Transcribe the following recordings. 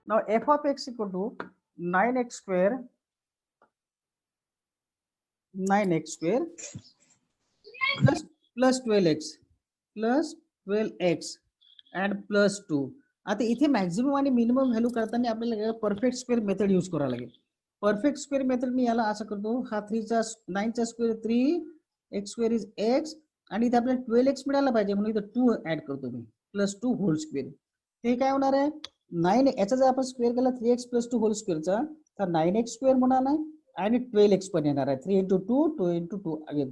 Now f of x equal to 9x square 12x plus 12x and plus 2. आता इथे maximum आणि minimum value करताना आपल्याला perfect square method use करावं लागेल. परफेक्ट स्क्वेअर मेथड मी याला असं करतो, हा 9चा square 3, x square is x आणि इथे आपल्याला 12x मिळाला पाहिजे म्हणून इथे 2 ऍड करतो मी प्लस 2 होल स्क्वेअर. ते काय होणार आहे 9, याचा जर आपण स्क्वेअर केला 3x प्लस 2 होल स्क्वेअरचा तर 9x स्क्वेअर होणार नाही आणि 12x पण येणार आहे. 3 into 2 2 into 2 again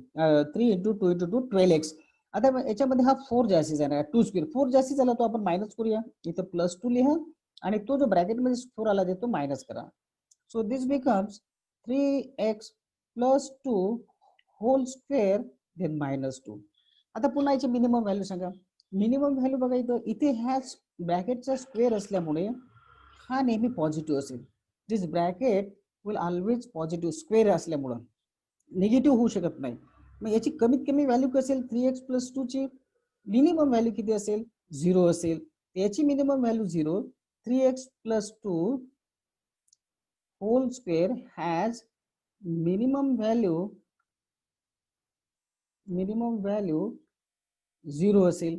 3 into 2 into 2 12x. आता याच्यामध्ये हा 4 जास्ती जाणार आहे 2 स्क्वेअर. 4 जास्ती झाला तो आपण मायनस करूया, इथं प्लस 2 लिहा आणि तो जो ब्रॅकेट मध्ये 4 आला तो मायनस करा. So this becomes 3x plus 2 whole square then minus 2. आता पुन्हा याची मिनिमम व्हॅल्यू सांगा. मिनिमम व्हॅल्यू बघा इथे ह्या ब्रॅकेटचा स्क्वेअर असल्यामुळे हा नेहमी पॉझिटिव्ह असेल. This bracket will always positive square असल्यामुळं निगेटिव्ह होऊ शकत नाही. मग याची कमीत कमी व्हॅल्यू कशी असेल 3x प्लस 2 ची मिनिमम व्हॅल्यू किती असेल 0 असेल. याची minimum value 0. 3x plus 2 whole square has minimum value 0 असेल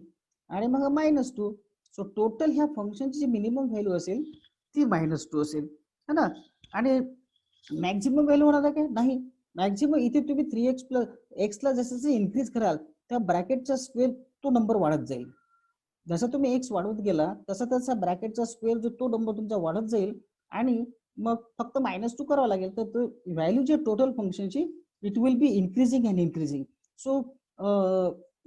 आणि मग मायनस 2. सो टोटल ह्या फंक्शनची जी मिनिमम व्हॅल्यू असेल ती -2 असेल है ना. आणि मॅक्झिमम व्हॅल्यू होणार आहे नाही. मॅक्झिमम इथे तुम्ही 3x प्लस x ला जसं इन्क्रीज कराल त्या ब्रॅकेटचा स्क्वेअर तो नंबर वाढत जाईल. जसं तुम्ही x वाढवत गेला तसा तसा ब्रॅकेटचा स्क्वेअर जो तो नंबर तुमचा वाढत जाईल आणि मग फक्त -2 करावा लागेल. तर तो व्हॅल्यू जे टोटल फंक्शनची it will be increasing and increasing. So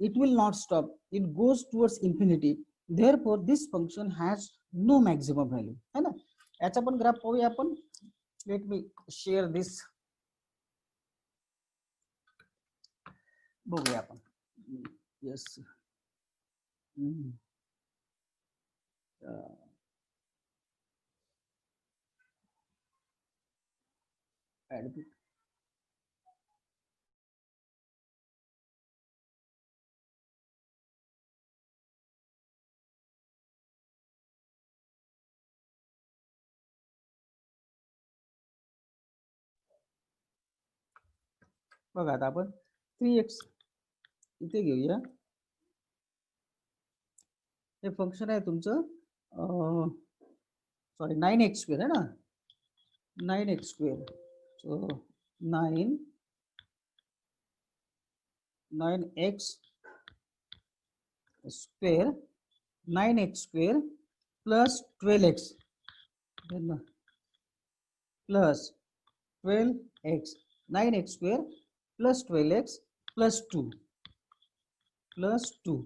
it will not stop, it goes towards infinity. Therefore this function has no maximum value है ना. याचा पण ग्राफ पाहूया आपण. लेट मी शेअर दिस, बघूया आपण. यस बघा आता आपण 3x इथे घेऊया. हे फंक्शन आहे तुमचं सॉरी 9x स्क्वेअर है ना. 9x square. So 9x square 9x square plus 12x plus 12x 9x square plus 12x plus 2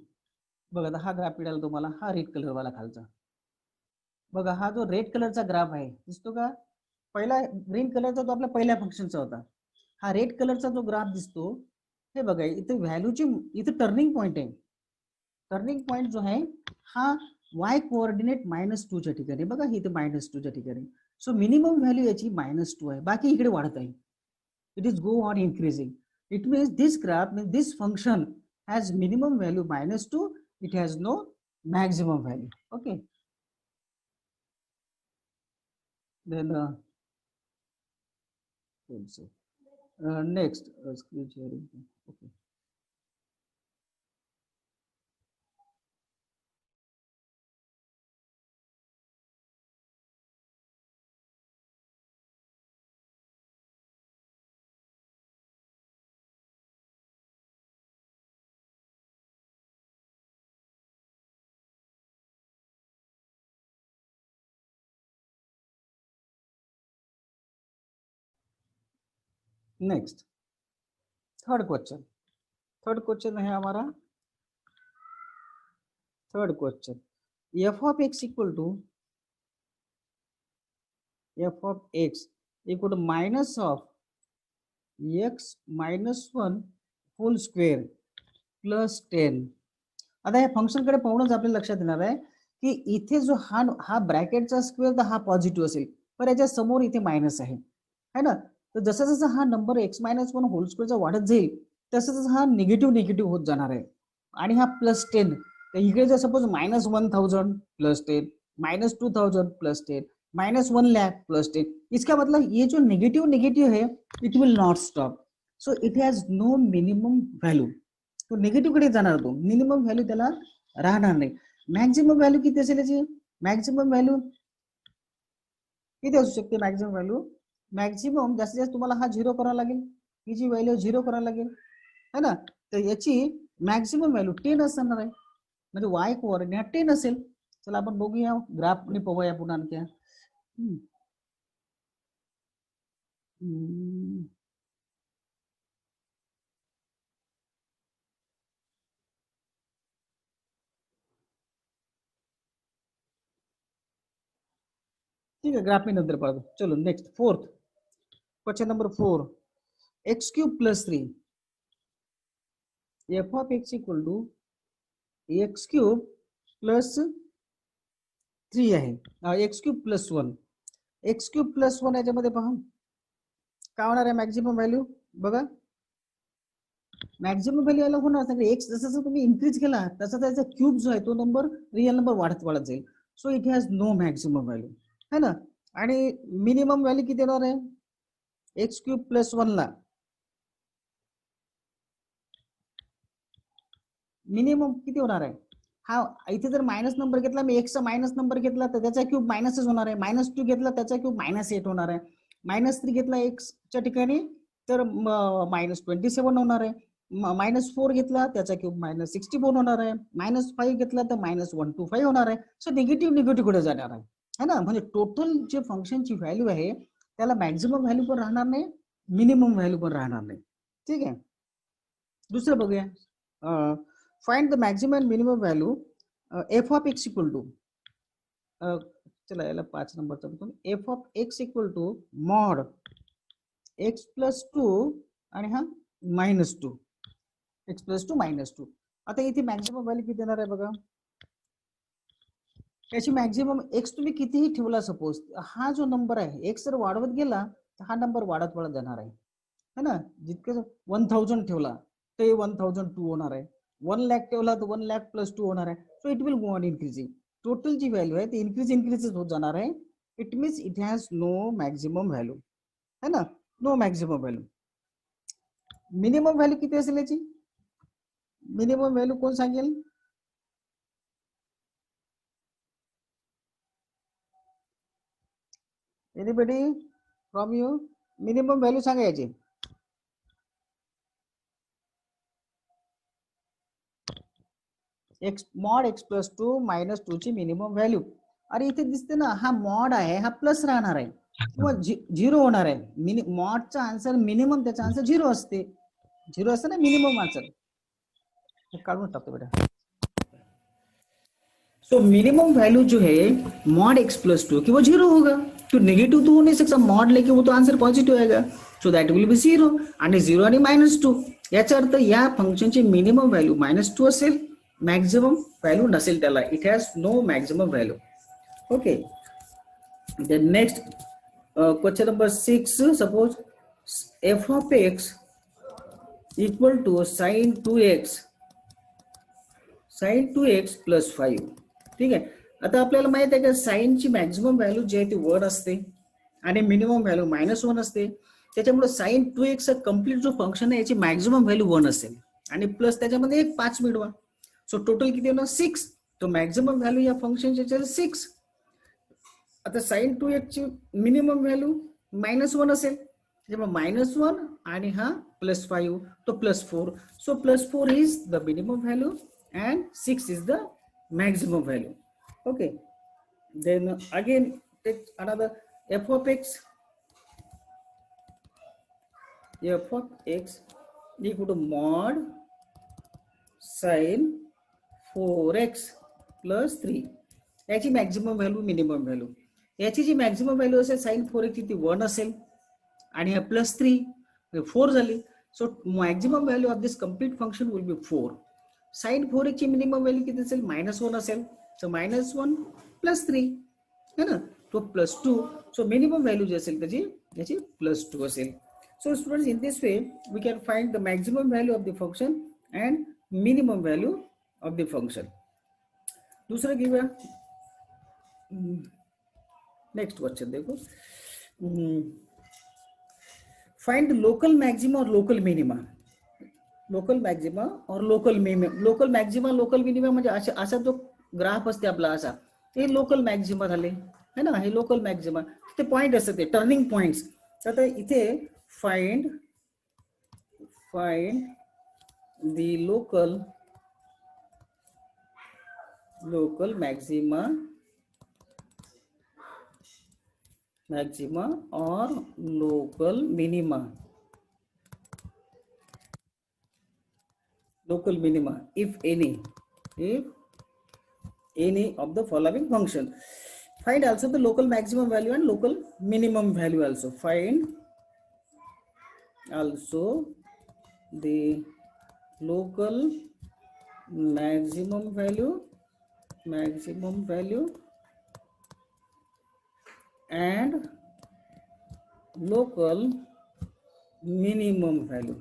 बघा हा ग्राफ मिळाला तुम्हाला. हा रेड कलर वाला खालचा बघा. हा जो रेड कलरचा ग्राफ आहे दिसतो का. पहिला ग्रीन कलरचा तो आपल्या पहिल्या फंक्शनचा होता. हा रेड कलरचा जो ग्राफ दिसतो हे बघा इथे व्हॅल्यूची इथे टर्निंग पॉइंट आहे. टर्निंग पॉइंट जो आहे हा y कोऑर्डिनेट -2 च्या ठिकाणी बघा इथे -2 च्या ठिकाणी. सो मिनिमम व्हॅल्यू याची -2 आहे, बाकी इकडे वाढत आहे. It is go on increasing. It means this graph means this function has minimum value -2, it has no maximum value. Okay, then next screen sharing. Okay, next third question है हमारा. Third question f of x equal to minus of x minus 1 whole square plus 10. आता या function कडे पाहूनच आपल्याला लक्षात येणार आहे की इथे जो हा ब्रॅकेटचा स्क्वेअर तर हा पॉझिटिव्ह असेल पण याच्या समोर इथे मायनस आहे है ना. तर जसं जसं हा नंबर x - 1 होल स्क्वेअरचा वाढत जाईल तसं तसं हा निगेटिव्ह होत जाणार आहे. आणि हा +10 तर इकडे जर सपोज -1000 + 10 -2000 + 10 -1 लाख प्लस 10, इसका मतलब ये जो नेगेटिव नेगेटिव है it will not stop, so it has no minimum value. तो नेगेटिव्ह कडे जाणार, तो मिनिमम व्हॅल्यू त्याला राहणार नाही. मॅक्झिमम व्हॅल्यू किती असेल याची? मॅक्झिमम व्हॅल्यू किती असू शकते? मॅक्झिमम व्हॅल्यू मॅक्झिमम जास्तीत जास्त तुम्हाला हा 0 करावा लागेल, ही जी व्हॅल्यू 0 करावी लागेल है ना. तर याची मॅक्झिमम व्हॅल्यू 10 असणार आहे, म्हणजे वाय कोऑर्डिनेट 10 असेल. चला आपण बघूया ग्राफने पाहूया पुन्हा आणखी. ठीक है, ग्राफ में नंतर पाहतो. चलो next fourth question number 4. x cube plus 3 f of x equal to x cube plus 3 आहे, x cube plus 1. x cube plus 1 याच्यामध्ये पहा काय होणार आहे मॅक्झिमम व्हॅल्यू. बघा मॅक्झिमम व्हॅल्यू याला होणार नाही, एक्स जसं तुम्ही इन्क्रीज केला तसा त्याचा क्यूब जो आहे तो नंबर रिअल नंबर वाढत वाढत जाईल. So it has no maximum value है ना. आणि मिनिमम व्हॅल्यू किती येणार आहे एक्स क्यूब प्लस 1 ला? मिनिमम किती होणार आहे? हा इथे जर मायनस नंबर घेतला, मी एक्सचा मायनस नंबर घेतला तर त्याचा क्यूब मायनसच होणार आहे. -2 घेतला त्याचा क्यूब -8 होणार आहे. -3 घेतला एक्सच्या ठिकाणी तर -27 होणार आहे. -4 घेतला त्याचा क्यूब -64 होणार आहे. -5 घेतला तर -125 होणार आहे. सो निगेटिव्ह निगेटिव्ह कडे जाणार आहे है ना. म्हणजे टोटल जे फंक्शनची व्हॅल्यू आहे त्याला मॅक्झिमम व्हॅल्यू पण राहणार नाही, मिनिमम व्हॅल्यू पण राहणार नाही. ठीक आहे. दुसरं बघूया. Find the maximum and minimum value f of x equal to, चला याला 5 नंबरचा बघतो. F of x equal to mod x plus 2 आणि हा -2, एक्स प्लस 2 -2. आता इथे मॅक्झिमम व्हॅल्यू किती येणार आहे बघा. याची मॅक्झिमम एक्स तुम्ही कितीही ठेवला, सपोज हा जो नंबर आहे एक्स जर वाढवत गेला तर हा नंबर वाढत वाढत जाणार आहे है ना. जितकं 1000 ठेवला तर 1002 होणार आहे. 1 लाख ठेवला तर 1 लाख प्लस 2 होणार आहे. So it will go on increasing. Total जी व्हॅल्यू आहे ती इन्क्रीज होत जाणार आहे. It means it has no maximum value है ना, no maximum value. Minimum value किती असेल याची? मिनिमम व्हॅल्यू कोण सांगेल? Anybody from you? Minimum value सांगा याची. एक्स मॉड एक्स प्लस 2 -2 ची मिनिमम व्हॅल्यू. अरे इथे दिसते ना, हा मॉड आहे हा प्लस राहणार आहे किंवा 0 होणार आहे. मॉडचा आन्सर मिनिमम, त्याचा आन्सर 0 असते. 0 असते ना मिनिमम आन्सर. काढून टाकतो बेटा. सो मिनिमम वैल्यू जो है मॉड एक्स प्लस 2 कि वो 0 होगा. तो नेगेटिव तो हो नहीं सकता मॉड लेके, वो तो आंसर पॉझिटिव्ह आएगा. सो दॅट विल बी 0. आणि 0 आणि -2 याचा अर्थ या फंक्शनची मिनिमम व्हॅल्यू -2 असेल, मॅक्झिमम व्हॅल्यू नसेल त्याला. It has no maximum value. Okay. Then next question number 6. Suppose f of x equal to sin 2x plus 5. ठीक आहे. आता आपल्याला माहित आहे का साईनची मॅक्झिमम व्हॅल्यू जी आहे ती 1 असते आणि मिनिमम व्हॅल्यू -1 असते. त्याच्यामुळे sin 2x कम्प्लीट जो फंक्शन आहे याची मॅक्झिमम व्हॅल्यू 1 असेल आणि प्लस त्याच्यामध्ये एक 5 मिळवा. सो टोटल किती होणार? 6. तो मॅक्झिमम व्हॅल्यू या फंक्शनची 6. आता sin 2x ची मिनिमम व्हॅल्यू -1 असेल, त्याच्यामुळे -1 आणि हा +5 तो +4. So +4 is the minimum value and 6 is the maximum value. Okay, then again take another f of x equal to mod sin 4x plus 3. याची मॅक्झिमम व्हॅल्यू मिनिमम व्हॅल्यू. याची जी maximum value असेल sin 4x ती 1 असेल आणि +3 4 झाली. So maximum value of this complete function will be 4. sin 4x ची minimum value किती असेल? -1 असेल. सो -1 + 3 है ना, तो +2. सो मिनिमम व्हॅल्यू जी असेल त्याची याची +2 असेल. So students, in this way we can find the maximum value of the function and minimum value of the function. दुसरं घेऊया. नेक्स्ट क्वेश्चन देखो, फाइंड लोकल मैक्सिमा और लोकल मिनिमा. लोकल मॅक्झिमा और local minimum. Local maxima local minimum म्हणजे असा जो graph असते आपला असा, ते लोकल मॅक्झिमा झाले है ना. हे लोकल मॅक्झिमा ते पॉइंट असतात, ते टर्निंग पॉइंट्स. तर इथे फाइंड दी लोकल मॅक्झिमा और local minima if any of the following function. Find also the local maximum value and local minimum value also. Find also the local maximum value and local minimum value.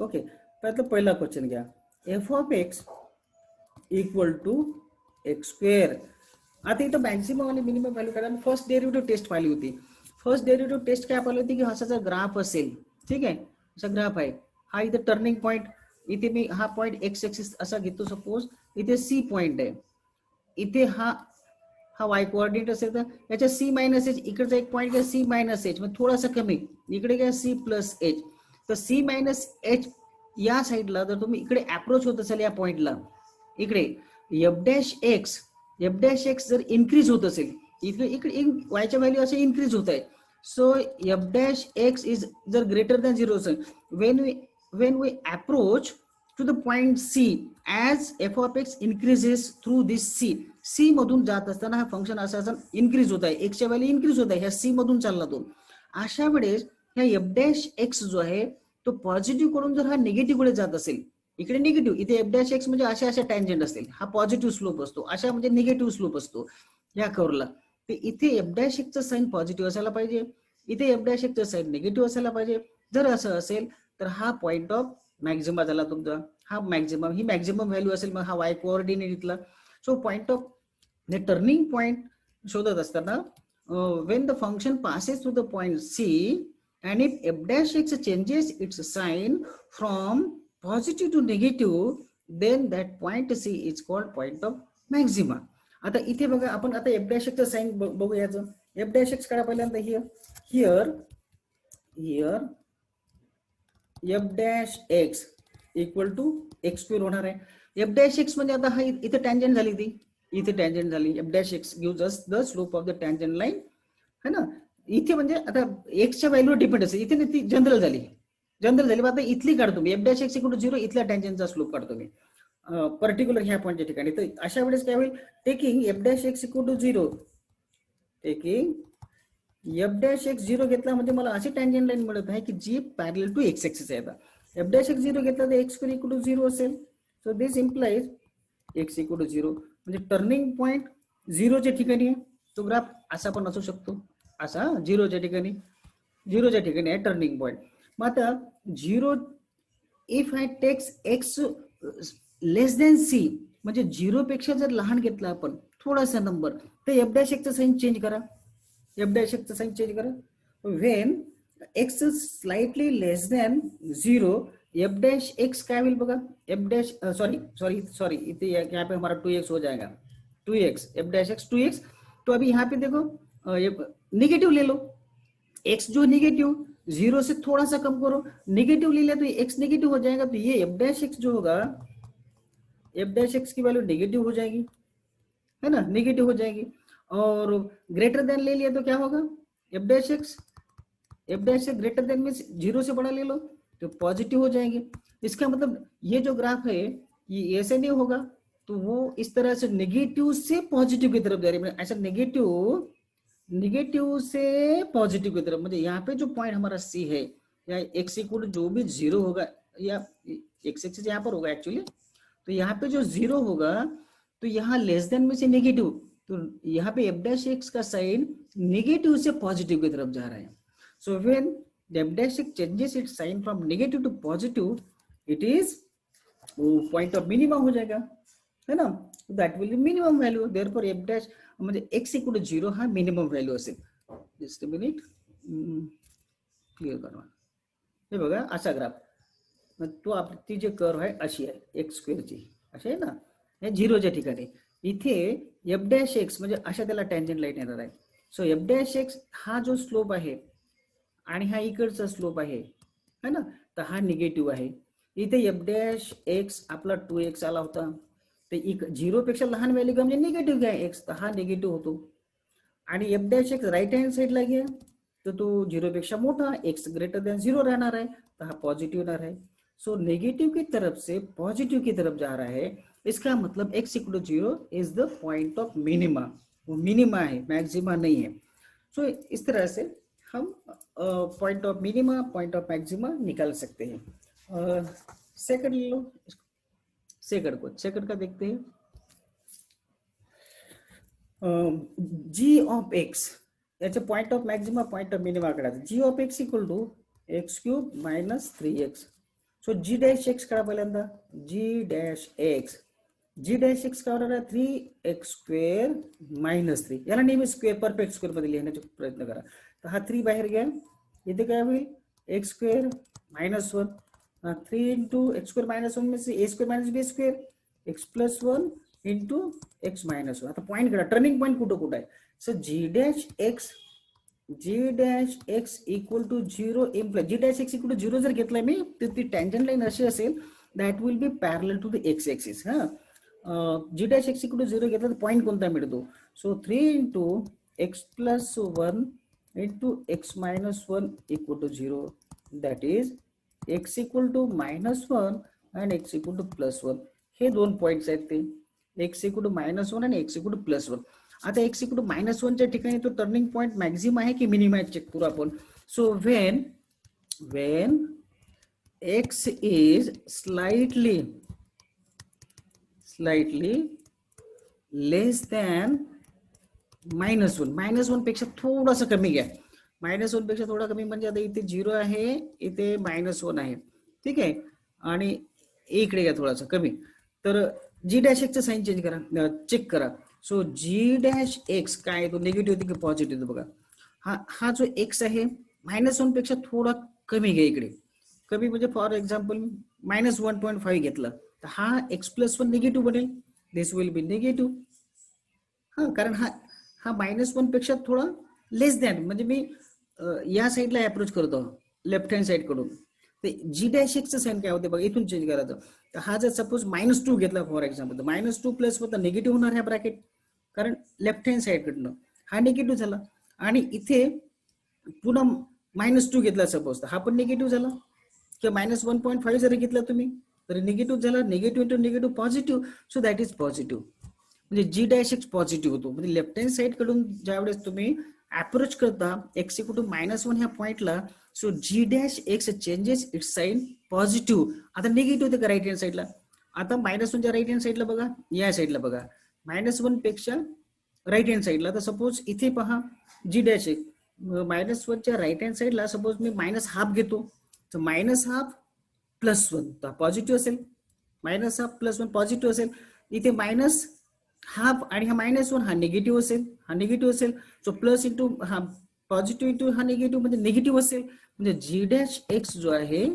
Okay. तर पहिला question घ्या. F of x equal to x square. आता इथं maximum आणि minimum value काढा. First derivative test पाहिली होती. First derivative taste काय पाहिली होती की असा जर ग्राफ असेल, ठीक आहे, असा ग्राफ आहे, हा इथे टर्निंग पॉइंट, इथे मी हा पॉइंट एक्स एक्सिस असा घेतो सपोज, इथे सी पॉइंट आहे, इथे हा वाय कोऑर्डिनेट असेल तर याच्या सी मायनस एच, इकडचा एक पॉइंट आहे सी मायनस एच, म्हणजे थोडासा कमी, इकडे काय सी प्लस एच. तर सी मायनस एच या साईडला जर तुम्ही इकडे अप्रोच होत असेल या पॉइंटला, इकडे एफ डॅश एक्स जर इन्क्रीज होत असेल, इकडे वायच्या व्हॅल्यू असे इन्क्रीज होत आहे. So F dash x is जर ग्रेटर दॅन 0 असेल, when we approach to the point C as f of x increases through this C मधून जात असताना हा फंक्शन असं इन्क्रीज होत आहे, एक्सच्या व्हॅल्यू इन्क्रीज होत आहे, ह्या सी मधून चालला तो. अशा वेळेस ह्या एफ डॅश एक्स जो आहे तो पॉझिटिव्ह कडून जर हा निगेटिव्ह कडे जात असेल, इकडे निगेटिव्ह, इथे एफ डॅश एक्स म्हणजे अशा टँजंट असतील, हा पॉझिटिव्ह स्लोप असतो, अशा म्हणजे निगेटिव्ह स्लोप असतो या कर्वला. ते इथे एफ डॅश एक्सचं साईन पॉझिटिव्ह असायला पाहिजे, इथे एफ डॅश एक्सचं साईन निगेटिव्ह असायला पाहिजे. जर असं असेल तर हा पॉइंट ऑफ मॅक्झिमा झाला तुमचा. हा मॅक्झिमम, ही मॅक्झिमम व्हॅल्यू असेल, मग हा वाय कोऑर्डिनेट इथला. So point of the turning point शोधत असताना when the function passes through the point C and if f dash x changes its sign from positive to negative, then that point C is called point of maxima. आता इथे बघा आपण आता F dash एक्सचं sign बघू याचं. F dash x काढा पहिल्यांदा. Here f dash x equal to x square होणार आहे. एफ डॅश एक्स म्हणजे आता हा इथे टँजंट झाली, ती इथे टँजंट झाली. F dash x gives us the slope of the tangent line है ना. इथे म्हणजे आता एक्सच्या व्हॅल्यूवर डिपेंड असेल, इथे ती जनरल झाली. आता इथली काढतो मी, f dash x equal to 0, इथल्या टँजंटचा स्लोप काढतो मी पर्टिक्युलर ह्या पॉईंटच्या ठिकाणी. तर अशा वेळेस काय होईल, taking f dash x equal to 0, taking f dash x 0 घेतला म्हणजे मला अशी टँजंट लाईन मिळत आहे की जी पॅरलल टू एक्स एक्सिस आहे. आता एफ डॅश एक्स 0 घेतला तर एक्स स्क्वेअर इक्वल टू 0 असेल. So this implies x equal to 0, म्हणजे टर्निंग पॉइंट 0च्या ठिकाणी आहे. तो ग्राफ असा पण असू शकतो, असा 0च्या ठिकाणी आहे टर्निंग पॉइंट. मग आता 0 if I takes x less than c, म्हणजे 0 पेक्षा जर लहान घेतला आपण थोडासा नंबर, तर एफ डॅश एक्सचं साइन चेंज करा. When x slightly less than 0, F dash x क्या विल बगा, एफ डैश सॉरी इतने यहाँ पे हमारा 2x हो जाएगा, 2x F dash x 2x. तो अभी यहाँ पे देखो निगेटिव ले लो, x जो निगेटिव 0 से थोड़ा सा कम करो, निगेटिव ले लिया तो x निगेटिव हो जाएगा. तो ये एफ डैश एक्स जो होगा, एफ डैश एक्स की वैल्यू निगेटिव हो जाएगी, है ना, निगेटिव हो जाएगी. और ग्रेटर देन ले लिया तो क्या होगा, F dash x greater than में 0 से बड़ा ले लो तो पॉजिटिव हो जाएंगे. इसका मतलब ये जो ग्राफ है ये ऐसे नहीं होगा, तो वो इस तरह से नेगेटिव से पॉजिटिव की तरफ जा रही है. ऐसा नेगेटिव से पॉजिटिव की तरफ, मतलब यहाँ पे जो पॉइंट हमारा सी है या एक्स इक्वल जो भी 0 होगा, या एक्स एक्सिस यहाँ पर होगा एक्चुअली, तो यहाँ पे जो 0 होगा तो यहाँ लेस देन में से नेगेटिव, तो यहाँ पे एफ डैश एक्स का साइन नेगेटिव से पॉजिटिव की तरफ जा रहा है. So when the f dash x changes its sign from negative to positive, it is point of minimum हो जाएगा. है ना, that will B minimum value. Therefore F dash म्हणजे एक्स इक्वल टू 0 हा मिनिमम व्हॅल्यू असेल. Just a minute, clear करा. हे बघा असा ग्राफ, मग तो ती जे कर्व आहे अशी आहे एक्स स्क्वेअरची, अशी आहे ना, हे झिरोच्या ठिकाणी. इथे एफ डॅश एक्स म्हणजे अशा त्याला टँजंट लाईन येणार आहे. सो एफ डॅश एक्स हा जो स्लोप आहे आणि हा इकडचा स्लोप आहे है ना, तर हा निगेटिव्ह आहे. इथे एफ डॅश एक्स आपला 2x आला होता, ते 0 पेक्षा लहान व्हॅल्यू म्हणजे निगेटिव्ह घ्या एक्स, तर हा निगेटिव्ह होतो. आणि f dash x right hand साइडला घ्या तर तो 0 पेक्षा मोठा, एक्स ग्रेटर देन 0 रहना है, तो हाँ पॉजिटिव रहना है. सो नेगेटिव की तरफ से पॉजिटिव की तरफ जा रहा है, इसका मतलब x equal to 0 is the point of minima. वो मिनिमा है, मैक्सिमा नहीं है. सो इस तरह से हम point of minima point of maxima निकाल सकते हैं. सेकंड लो, सेकंड का देखते हैं. जी ऑफ एक्स याचे point of maxima point of minima काढायचं. G of x equal to x cube minus 3x. So g dash x काढा पहिल्यांदा. जी डॅश एक्स का होणार आहे 3x स्क्वेअर मायनस 3. याला नेहमी स्क्वेअर परफेक्ट स्क्वेअर मध्ये लिहिण्याचा प्रयत्न करा. तर हा 3 बाहेर घ्या, इथे काय होईल x square minus 1. 3 into x square minus 1 म्हणजे a square minus b square x plus 1 into x minus 1. आता पॉईंट करा, टर्निंग पॉईंट कुठं कुठं आहे. So g dash x equal to 0 imply g dash x equal to 0 जर घेतलाय मी तर ती टँजंट लाईन अशी असेल that will be parallel to the x axis. हा g dash x equal to 0 घेतला तर पॉईंट कोणता मिळतो. So 3 into x plus 1 into x minus 1 equal to 0, that is x equal to minus 1 आणि x equal two plus 1. हे दोन points आहेत ते, एक्स इक्वल टू मायनस 1 आणि एक्स इक्वल टू प्लस 1. आता एक्स इक्वल टू मायनस 1च्या ठिकाणी तो turning point maxim आहे की मिनिमा आहे चेक करू आपण. So when x is slightly less than -1 पेक्षा थोडासा कमी घ्या. -1 पेक्षा थोडा कमी म्हणजे आता इथे 0 आहे, इथे -1 आहे, ठीक आहे, आणि इकडे घ्या थोडासा कमी. तर जी डॅश एक्सचं साईन चेंज करा, चेक करा. सो जी डॅश एक्स काय तो निगेटिव्ह होती की पॉझिटिव्ह. बघा हा जो एक्स आहे -1 पेक्षा थोडा कमी घ्या. इकडे कमी म्हणजे फॉर एक्झाम्पल -1.5 घेतला तर हा एक्स प्लस 1 निगेटिव्ह बनेल. दिस विल बी निगेटिव्ह. हा कारण हा हा -1 पेक्षा थोडा लेस दॅन म्हणजे मी या साईडला अप्रोच करतो लेफ्ट हँड साईड कडून. ते जी डॅश एक्सचं साईन काय होते बघा, इथून चेंज करायचं. तर हा जर सपोज -2 घेतला फॉर एक्झाम्पल, तर -2 प्लस होता निगेटिव्ह होणार ह्या ब्रॅकेट, कारण लेफ्ट हँड साईड कडनं हा निगेटिव्ह झाला. आणि इथे पुन्हा -2 घेतला सपोज, तर हा पण निगेटिव्ह झाला. किंवा -1.5 जरी घेतला तुम्ही तरी निगेटिव्ह झाला. Negative into negative positive. So that is positive. म्हणजे जी डॅश एक्स पॉझिटिव्ह होतो. म्हणजे लेफ्ट हँड साईड कडून ज्यावेळेस तुम्ही अप्रोच करता एक्स इक्वल टू -1 ह्या पॉइंटला, so g dash x changes its sign positive. आता निगेटिव्ह होते का राईट हँड साईडला. आता -1च्या राईट हँड साईडला बघा, या साईडला बघा -1 पेक्षा राईट हँड साईडला. तर सपोज इथे पहा जी डॅश एक्स -1च्या राईट हँड साईडला सपोज मी -हाफ घेतो, तर -हाफ प्लस 1 तर पॉझिटिव्ह असेल. -हाफ प्लस 1 पॉझिटिव्ह असेल. इथे -हाफ आणि हा -1 हा निगेटिव्ह असेल. सो प्लस इंटू हा पॉझिटिव्ह इंटू हा निगेटिव्ह म्हणजे निगेटिव्ह असेल. म्हणजे जी डॅश एक्स जो आहे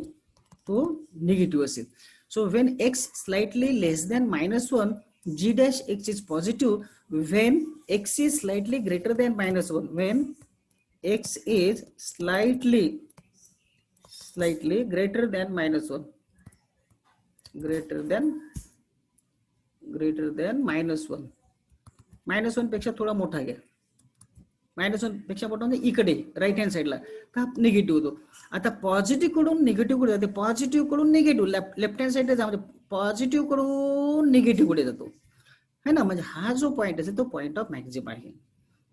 तो निगेटिव्ह असेल. So when x slightly less than -1 g dash x is positive. When x is slightly greater than -1, when x is slightly greater than -1, greater than -1. -1 पेक्षा थोडा मोठा घ्या. -1 पेक्षा मोठा म्हणजे इकडे राईट हँड साईडला, का निगेटिव्ह होतो. आता पॉझिटिव्ह कडून निगेटिव्ह कडे जाते, पॉझिटिव्ह कडून निगेटिव्ह लेफ्ट हँड साईडला जा, म्हणजे पॉझिटिव्ह कडून निगेटिव्ह कडे जातो है ना. म्हणजे हा जो पॉईंट असेल तो पॉईंट ऑफ मॅक्झिमा आहे.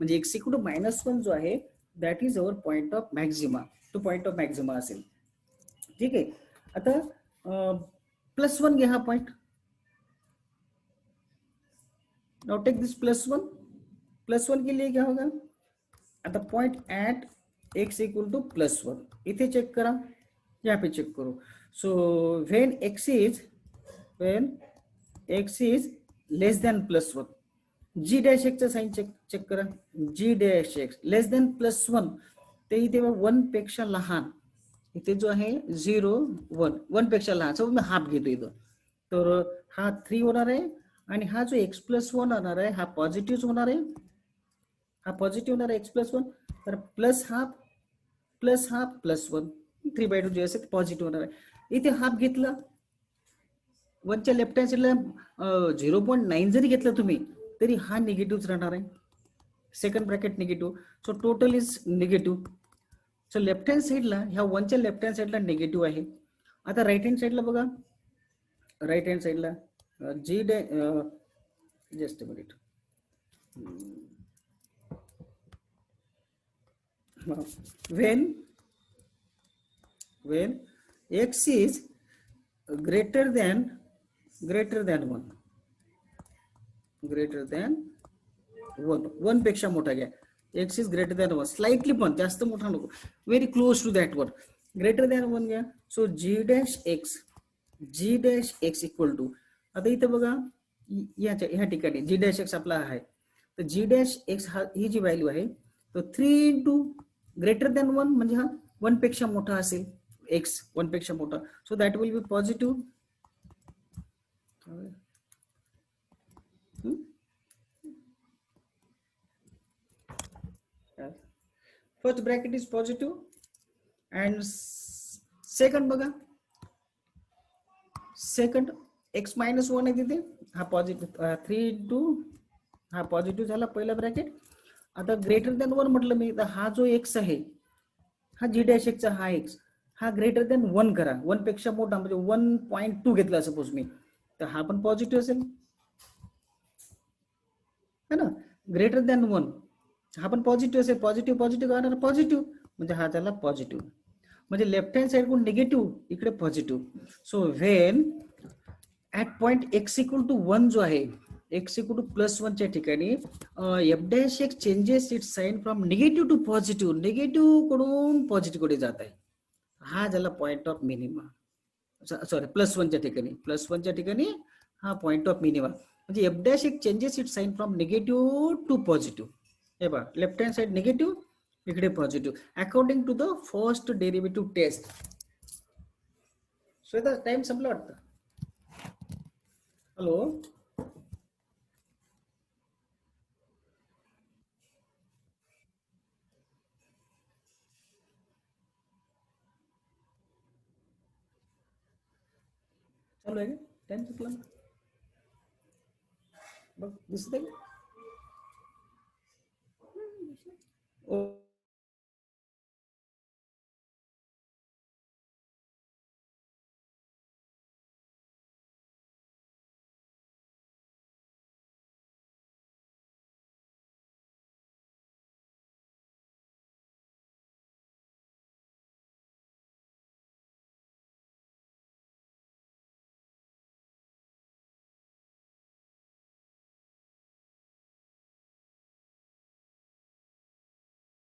म्हणजे एक्स इक्वल टू -1 जो आहे that is our point of Maxima. तो पॉईंट ऑफ मॅक्झिमा असेल. ठीक है. आता +1 घ्या हा पॉइंट. नाउ टेक दिस +1 के लिए क्या होगा. आता point at x equal to +1 इथे चेक करा, यहाँ पे चेक करो. So when x is less than plus one. G dash एक्सचा साईन चेक करा. G dash x less than plus one, ते इथे वन पेक्षा लहान, इथे जो आहे 0 1 पेक्षा लहान, सो मी हाफ घेतो इथं. तर हा 3 होणार आहे आणि हा जो एक्स प्लस वन होणार आहे हा पॉझिटिव्ह होणार आहे. हा पॉझिटिव्ह होणार आहे एक्स प्लस वन. तर प्लस हाफ प्लस वन, 3/2 जे असेल पॉझिटिव्ह होणार आहे. इथे हाफ घेतला, वनच्या लेफ्ट हँड साईडला 0.9 जरी घेतलं तुम्ही तरी हा निगेटिव्ह राहणार आहे. Second bracket negative, so total is negative. So left hand साईडला ह्या वनच्या लेफ्ट हँड साईडला निगेटिव्ह आहे. आता राईट हँड साईडला बघा, राईट हँड साईडला g dash just a minute, when x is greater than 1, greater than 1 पेक्षा मोठा घ्या. x is greater than 1, slightly पण जास्त मोठा नको, very close to that one, greater than 1 घ्या. So g dash x equal to, आता इथं बघा ह्या ठिकाणी जी डॅश एक्स आपला आहे, तर जी डॅश एक्स ही जी व्हॅल्यू आहे, तर 3 इंटू ग्रेटर दॅन 1 म्हणजे हा 1 पेक्षा मोठा असेल, एक्स 1 पेक्षा मोठा, so that will B positive. First bracket is positive and second बघा, सेकंड एक्स मायनस वन आहे तिथे, हा पॉझिटिव्ह 3 इंटू हा पॉझिटिव्ह झाला पहिला ब्रॅकेट. आता ग्रेटर दॅन 1 म्हटलं मी, तर हा जो एक्स आहे, हा जी डॅश एक्सचा हा एक्स, हा ग्रेटर दॅन 1 करा, 1 पेक्षा मोठा म्हणजे 1.2 घेतला सपोज मी, तर हा पण पॉझिटिव्ह असेल है ना. ग्रेटर दॅन 1 हा पण पॉझिटिव्ह असेल, पॉझिटिव्ह पॉझिटिव्ह पॉझिटिव्ह म्हणजे हा झाला पॉझिटिव्ह. म्हणजे लेफ्ट हँड साइड कडून निगेटिव्ह, इकडे positive. So when at point x equal to 1 जो आहे, एक्स इक्वल टू प्लस 1 च्या ठिकाणी f dash x changes it sign from negative to positive, negative कडून पॉझिटिव्ह कडे जात आहे, हा झाला point of minimum. Sorry plus 1 च्या ठिकाणी, प्लस 1 च्या ठिकाणी हा पॉइंट ऑफ मिनिमम. म्हणजे f dash x changes it sign from negative to positive. हे बघा लेफ्ट हँड साइड निगेटिव्ह, इकडे positive according to the first derivative test. So time संपला वाटतं. हॅलो, चालू आहे का? टाइम संपला बघ, दिसत आहे का?